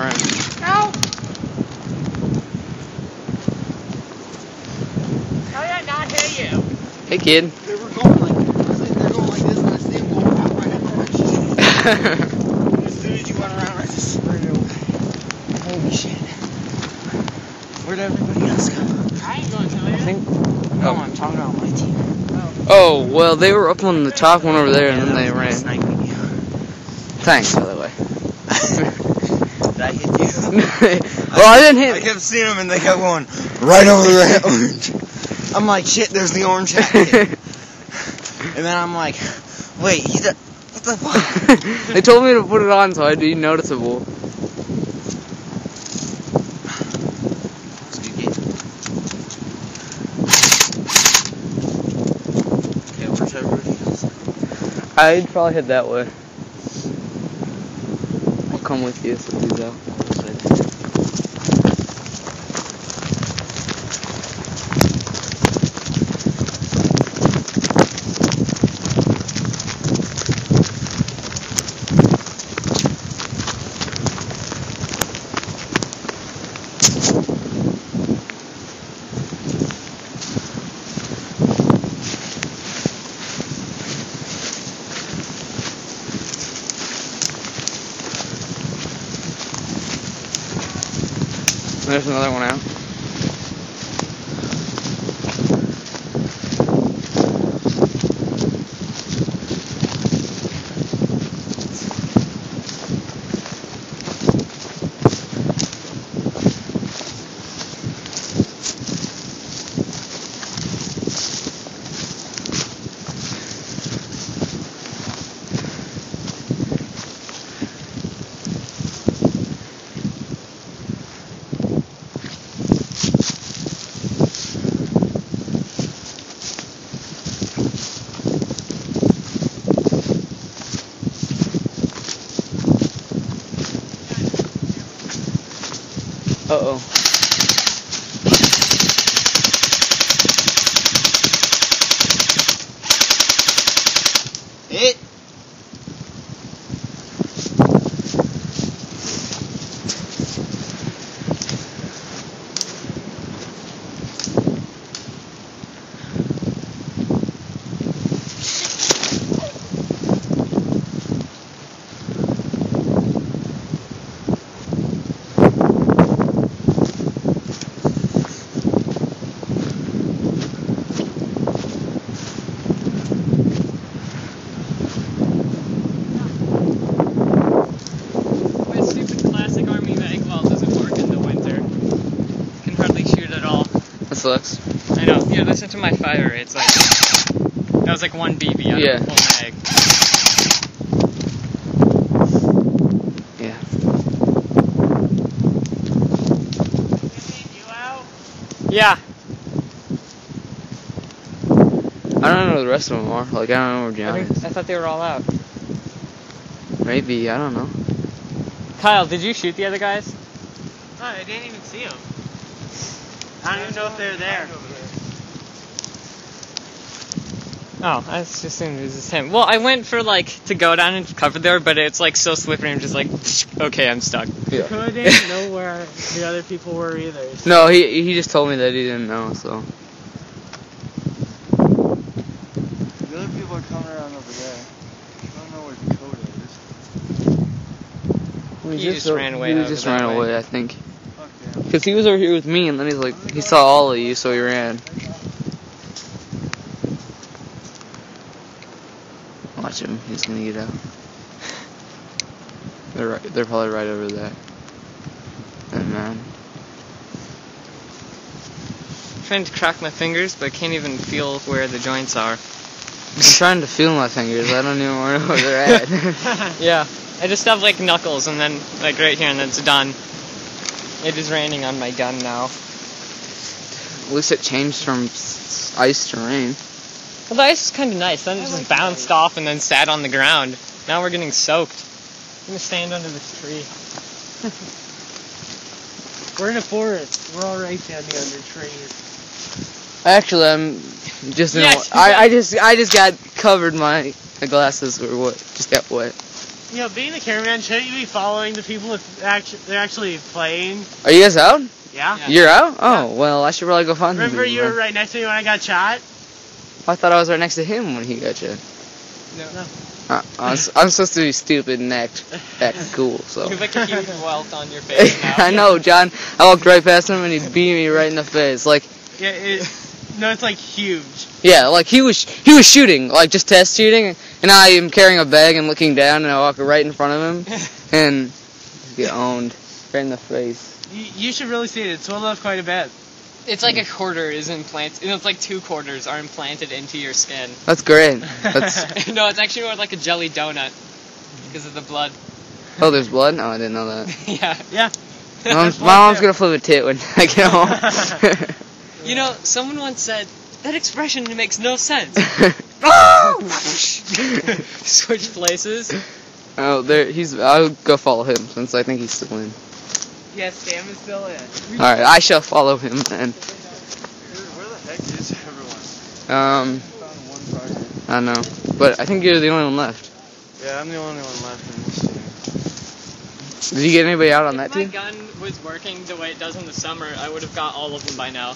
around. Help! How did I not hit you? Hey, kid. They were going like, they're going like this, and I see them going out right at the As soon as you went around, I just sprayed it away. Holy shit. Where'd everybody else go? I ain't gonna tell you. I think. No, I'm talking about my team. Oh, well, they were up on the top one over there, and then they that was ran. sniping you. Thanks, by the way. Did I hit you? Well, I didn't hit. I kept seeing them, and they kept going right over the orange. I'm like, shit, there's the orange hat kid. And then I'm like, wait, he's a... What the fuck? They told me to put it on so I'd be noticeable. Okay, where's everybody else? I'd probably head that way. I'll come with you so he's out. There's another one out. Uh-oh. Hit! Sucks. I know. Yeah, listen to my fire rate. It's like that was like 1 BB out Yeah. of the whole mag. Yeah. You out? Yeah. I don't know where the rest of them are. Like, I don't know where John is. I thought they were all out. Maybe, I don't know. Kyle, did you shoot the other guys? No, I didn't even see them. I don't even know if they're there. Oh, I just assumed it was just him. Well, I went for to go down and cover there, but it's so slippery. I'm just okay, I'm stuck. Yeah. I didn't know where the other people were either. So. No, he just told me that he didn't know, so. The other people are coming around over there. I don't know where Dakota is. He just ran away. He just ran away, I think. Okay. Because he was over here with me, and then he's like, he saw all of you, so he ran. Watch him, he's gonna get out. They're probably right over there. And man. I'm trying to crack my fingers, but I can't even feel where the joints are. I'm trying to feel my fingers, I don't even know where they're at. Yeah, I just have knuckles, and then right here, and then it's done. It is raining on my gun now. At least it changed from ice to rain. Well, the ice is kind of nice. Then it just bounced off and then sat on the ground. Now we're getting soaked. I'm going to stand under this tree. We're in a forest. We're all right standing under trees. Actually, I'm just in Yes, I just got covered. My glasses were wet. Just got wet. being the cameraman, shouldn't you be following the people if they're actually playing? Are you guys out? Yeah. You're out? Oh, Yeah. well, I should probably go find them. Remember you were right next to me when I got shot? I thought I was right next to him when he got shot. No. I'm supposed to be stupid and act cool, so. You have like a huge welt on your face now. I know, John. I walked right past him and he beat me right in the face. Like, Yeah, it's like huge. yeah, like he was shooting, like just test shooting, and I am carrying a bag and looking down, and I walk right in front of him, and get owned right in the face. You should really see it. It swelled up quite a bit. It's like a quarter is implanted. It's like 2 quarters are implanted into your skin. That's great. That's No, it's actually more like a jelly donut because of the blood. oh, there's blood. Oh, I didn't know that. Yeah. My mom's gonna flip a tit when I get home. You know, someone once said that expression makes no sense. Switch places. Oh, I'll go follow him since I think he's still in. Yes, Sam is still in. All right, I shall follow him then. Where the heck is everyone? I don't know, but I think you're the only one left. Yeah, I'm the only one left in this team. Did you get anybody out on that If my team? gun was working the way it does in the summer, I would have got all of them by now.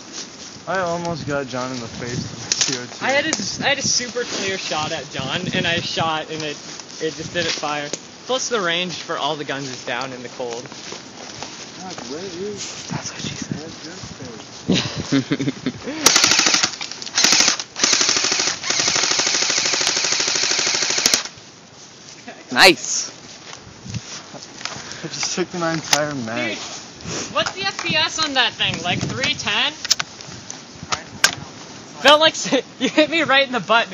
I almost got John in the face with CO2. I had a super clear shot at John, and I shot, and it just didn't fire. Plus, the range for all the guns is down in the cold. That's what she said. Nice. I just took my entire mag. Dude, what's the FPS on that thing? Like 310? Felt like you hit me right in the butt.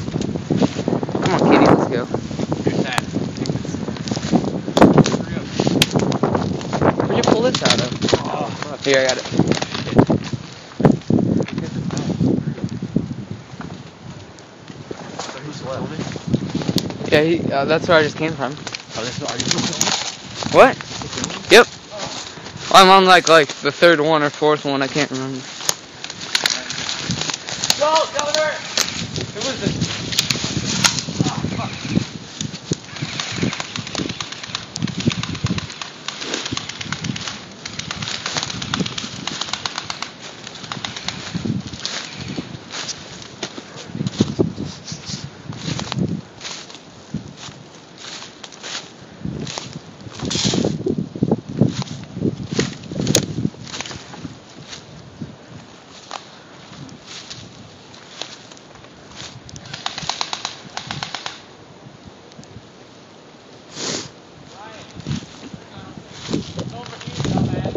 Come on, Kitty, let's go. Where'd you pull this out of? Oh, here, I got it. Yeah, that's where I just came from. What? Yep. I'm on like the 3rd one or 4th one, I can't remember. Go, Governor! Who was this? Over here, dumbass.